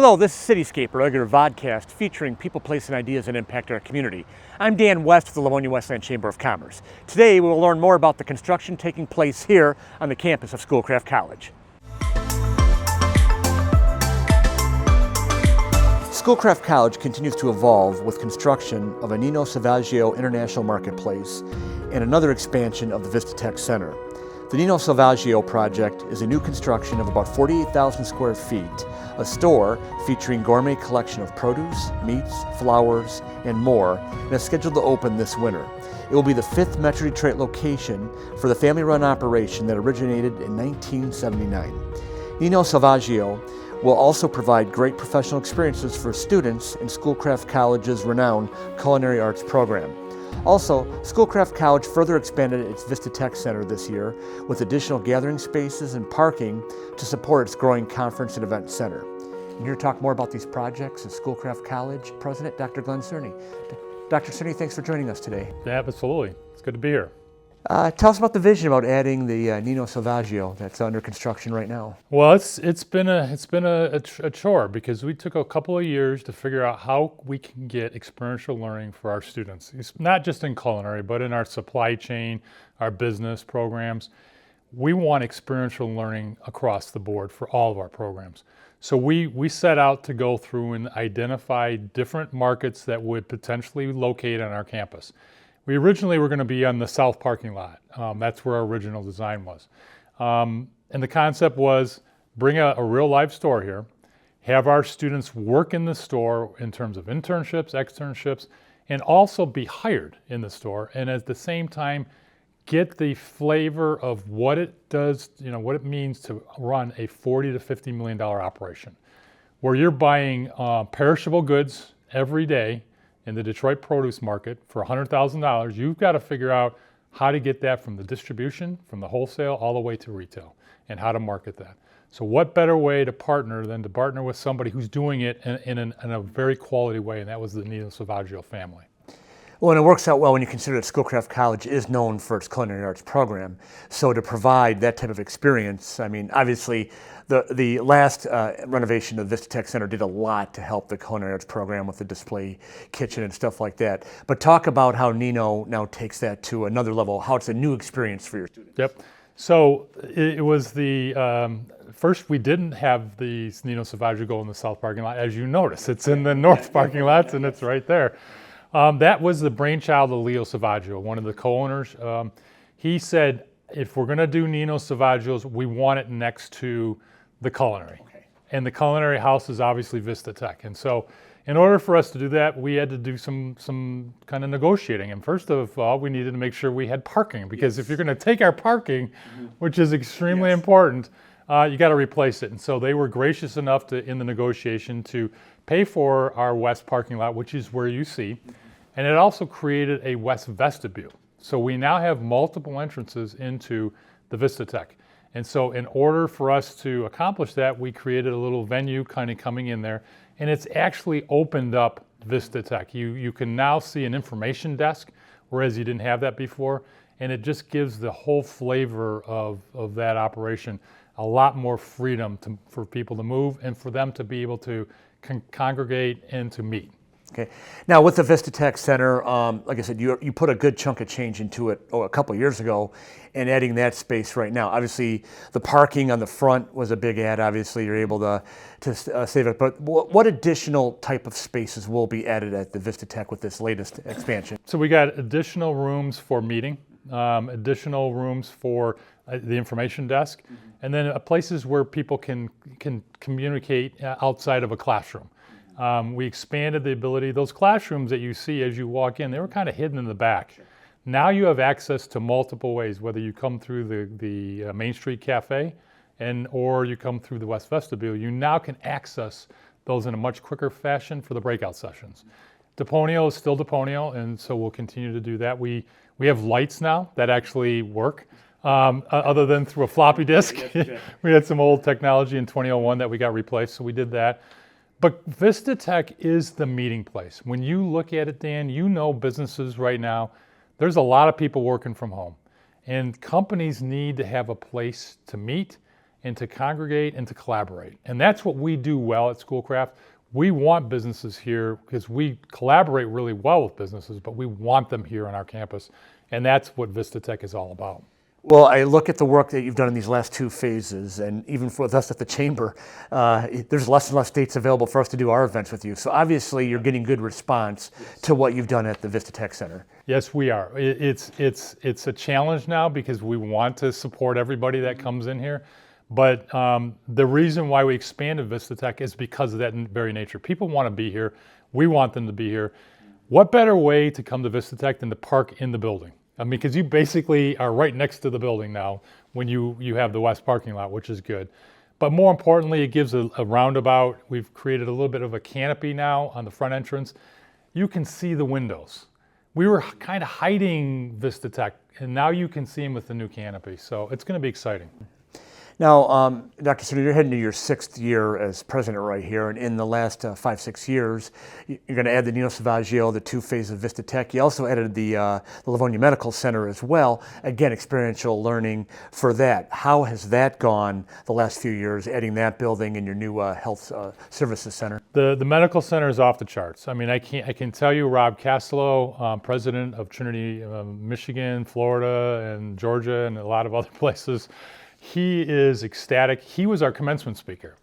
Hello, this is CityScape, a regular vodcast featuring people, place, and ideas that impact our community. I'm Dan West of the Livonia Westland Chamber of Commerce. Today we will learn more about the construction taking place here on the campus of Schoolcraft College. Schoolcraft College continues to evolve with construction of a Nino Salvaggio International Marketplace and another expansion of the VistaTech Center. The Nino Salvaggio project is a new construction of about 48,000 square feet, a store featuring gourmet collection of produce, meats, flowers, and more, and is scheduled to open this winter. It will be the 5th Metro Detroit location for the family-run operation that originated in 1979. Nino Salvaggio will also provide great professional experiences for students in Schoolcraft College's renowned culinary arts program. Also, Schoolcraft College further expanded its VistaTech Center this year with additional gathering spaces and parking to support its growing conference and event center. And here to talk more about these projects is Schoolcraft College President Dr. Glenn Cerny. Dr. Cerny, thanks for joining us today. Yeah, absolutely. It's good to be here. Tell us about the vision about adding the Nino Salvaggio that's under construction right now. Well, it's been a chore because we took a couple of years to figure out how we can get experiential learning for our students. It's not just in culinary, but in our supply chain, our business programs. We want experiential learning across the board for all of our programs. So we set out to go through and identify different markets that would potentially locate on our campus. We originally were going to be on the south parking lot. That's where our original design was. And the concept was bring a real live store here, have our students work in the store in terms of internships, externships, and also be hired in the store. And at the same time, get the flavor of what it does, what it means to run a $40 to $50 million operation, where you're buying perishable goods every day in the Detroit produce market for $100,000, you've got to figure out how to get that from the distribution, from the wholesale, all the way to retail, and how to market that. So what better way to partner than to partner with somebody who's doing it in a very quality way, and that was the Nino Salvaggio family. Well, and it works out well when you consider that Schoolcraft College is known for its culinary arts program. So to provide that type of experience, I mean, obviously the last renovation of the VistaTech Center did a lot to help the culinary arts program with the display kitchen and stuff like that. But talk about how Nino now takes that to another level, how it's a new experience for your students. Yep. So it was the, first we didn't have the Nino Salvaggio go in the south parking lot. As you notice, it's in the north parking lots and it's right there. That was the brainchild of Leo Salvaggio, one of the co-owners. He said, if we're going to do Nino Salvaggio's, we want it next to the culinary. Okay. And the culinary house is obviously VistaTech. And so in order for us to do that, we had to do some kind of negotiating. And first of all, we needed to make sure we had parking, because if you're going to take our parking, which is extremely important, you got to replace it. And so they were gracious enough to, in the negotiation, to pay for our west parking lot, which is where you see. And it also created a west vestibule. So we now have multiple entrances into the VistaTech. And so in order for us to accomplish that, we created a little venue kind of coming in there. And it's actually opened up VistaTech. You can now see an information desk, whereas you didn't have that before. And it just gives the whole flavor of that operation a lot more freedom for people to move and for them to be able to congregate and to meet. Okay. Now with the VistaTech Center, like I said, you put a good chunk of change into it a couple of years ago, and adding that space right now. Obviously, the parking on the front was a big add. Obviously, you're able to save it. But what additional type of spaces will be added at the VistaTech with this latest expansion? So we got additional rooms for meeting, additional rooms for the information desk, and then places where people can communicate outside of a classroom. We expanded the ability, those classrooms that you see as you walk in, they were kind of hidden in the back. Sure. Now you have access to multiple ways, whether you come through the Main Street Cafe or you come through the West Vestibule, you now can access those in a much quicker fashion for the breakout sessions. Deponio is still Deponio, and so we'll continue to do that. We have lights now that actually work. Other than through a floppy disk. We had some old technology in 2001 that we got replaced, so we did that. But VistaTech is the meeting place. When you look at it, Dan, you know businesses right now, there's a lot of people working from home. And companies need to have a place to meet and to congregate and to collaborate. And that's what we do well at Schoolcraft. We want businesses here because we collaborate really well with businesses, but we want them here on our campus. And that's what Vista Tech is all about. Well, I look at the work that you've done in these last two phases, and even for us at the Chamber, there's less and less dates available for us to do our events with you. So obviously you're getting good response to what you've done at the Vista Tech Center. Yes, we are. It's a challenge now because we want to support everybody that comes in here. But the reason why we expanded Vista Tech is because of that very nature. People want to be here. We want them to be here. What better way to come to Vista Tech than to park in the building? I mean, because you basically are right next to the building now when you have the west parking lot, which is good. But more importantly, it gives a roundabout. We've created a little bit of a canopy now on the front entrance. You can see the windows. We were kind of hiding Vista Tech, and now you can see them with the new canopy. So it's going to be exciting. Now, Dr. Cerny, you're heading to your 6th year as president right here, and in the last 5-6 years, you're going to add the Nino Salvaggio, the 2 phases of Vista Tech. You also added the Livonia Medical Center as well. Again, experiential learning for that. How has that gone the last few years, adding that building and your new health services center? The medical center is off the charts. I mean, I can tell you, Rob Castello, president of Trinity, Michigan, Florida, and Georgia, and a lot of other places. He is ecstatic. He was our commencement speaker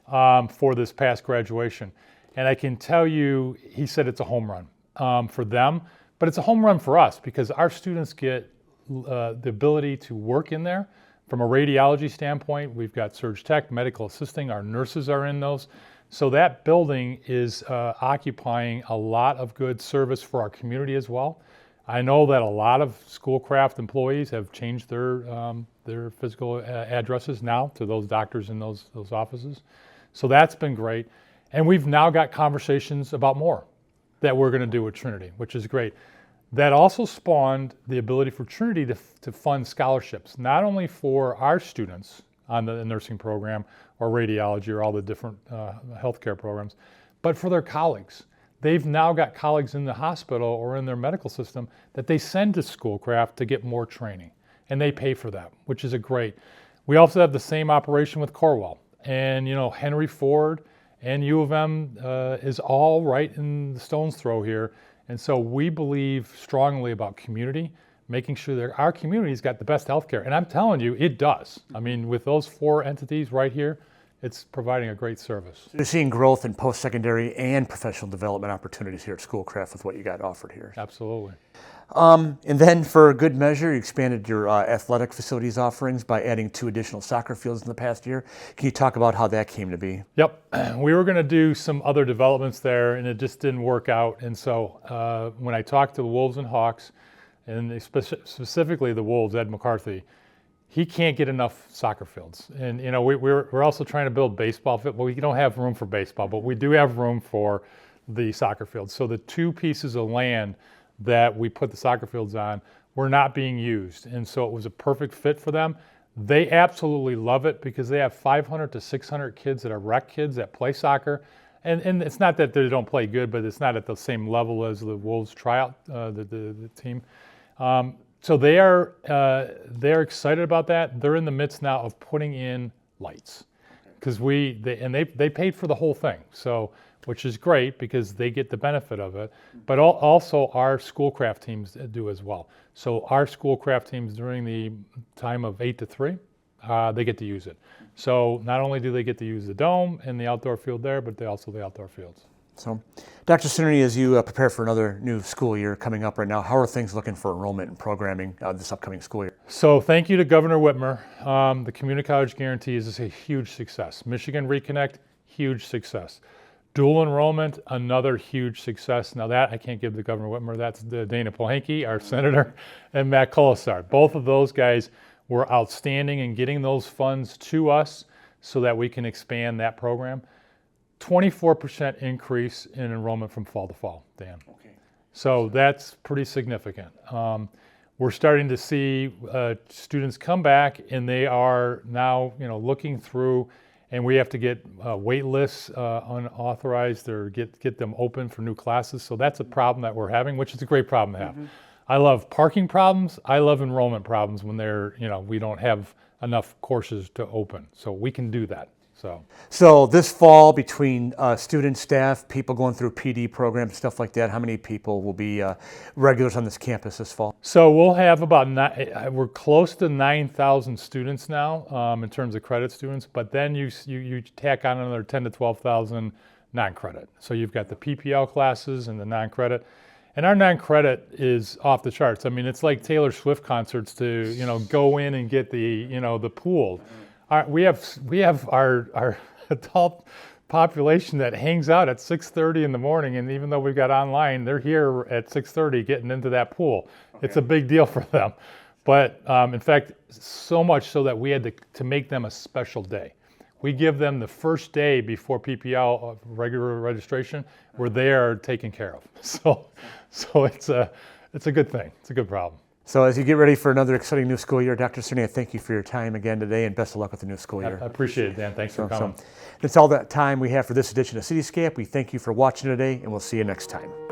for this past graduation. And I can tell you, he said it's a home run for them, but it's a home run for us because our students get the ability to work in there. From a radiology standpoint, we've got surg tech, medical assisting, our nurses are in those. So that building is occupying a lot of good service for our community as well. I know that a lot of Schoolcraft employees have changed their physical addresses now to those doctors in those offices. So that's been great. And we've now got conversations about more that we're going to do with Trinity, which is great. That also spawned the ability for Trinity to fund scholarships, not only for our students on the nursing program or radiology or all the different healthcare programs, but for their colleagues. They've now got colleagues in the hospital or in their medical system that they send to Schoolcraft to get more training, and they pay for that, which is a great. We also have the same operation with Cornwall, and Henry Ford and U of M is all right in the stone's throw here, and so we believe strongly about community, making sure that our community's got the best healthcare, and I'm telling you, it does. I mean, with those 4 entities right here, it's providing a great service. So you're seeing growth in post-secondary and professional development opportunities here at Schoolcraft with what you got offered here. Absolutely. And then for good measure, you expanded your athletic facilities offerings by adding 2 additional soccer fields in the past year. Can you talk about how that came to be? Yep. We were going to do some other developments there, and it just didn't work out. And so when I talked to the Wolves and Hawks, and specifically the Wolves, Ed McCarthy, he can't get enough soccer fields. And we're also trying to build baseball field, but we don't have room for baseball, but we do have room for the soccer fields. So the 2 pieces of land that we put the soccer fields on were not being used. And so it was a perfect fit for them. They absolutely love it because they have 500 to 600 kids that are rec kids that play soccer. And it's not that they don't play good, but it's not at the same level as the Wolves tryout, the team. So they're excited about that. They're in the midst now of putting in lights because they paid for the whole thing. So, which is great because they get the benefit of it. But also our Schoolcraft teams do as well. So our Schoolcraft teams during the time of 8 to 3, they get to use it. So not only do they get to use the dome and the outdoor field there, but they also the outdoor fields. So, Dr. Cerny, as you prepare for another new school year coming up right now, how are things looking for enrollment and programming this upcoming school year? So thank you to Governor Whitmer. The Community College Guarantee is a huge success. Michigan Reconnect, huge success. Dual enrollment, another huge success. Now that I can't give to Governor Whitmer, that's Dana Pohanke, our senator, and Matt Colasar. Both of those guys were outstanding in getting those funds to us so that we can expand that program. 24% increase in enrollment from fall to fall, Dan. Okay. So that's pretty significant. We're starting to see students come back, and they are now, looking through, and we have to get wait lists unauthorized or get them open for new classes. So that's a problem that we're having, which is a great problem to have. Mm-hmm. I love parking problems. I love enrollment problems when we don't have enough courses to open. So we can do that. So this fall, between student, staff, people going through PD programs, stuff like that, how many people will be regulars on this campus this fall? So we'll have about we're close to 9,000 students now in terms of credit students, but then you tack on another 10 to 12,000 non-credit. So you've got the PPL classes and the non-credit. And our non-credit is off the charts. I mean, it's like Taylor Swift concerts to, go in and get the, the pool. We have our adult population that hangs out at 6:30 in the morning, and even though we've got online, they're here at 6:30 getting into that pool. Okay. It's a big deal for them. But in fact, so much so that we had to make them a special day. We give them the first day before PPL regular registration, where they are taken care of. So it's a good thing. It's a good problem. So as you get ready for another exciting new school year, Dr. Cerny, I thank you for your time again today, and best of luck with the new school year. I appreciate it, Dan. Thanks for coming. That's all the time we have for this edition of CityScape. We thank you for watching today, and we'll see you next time.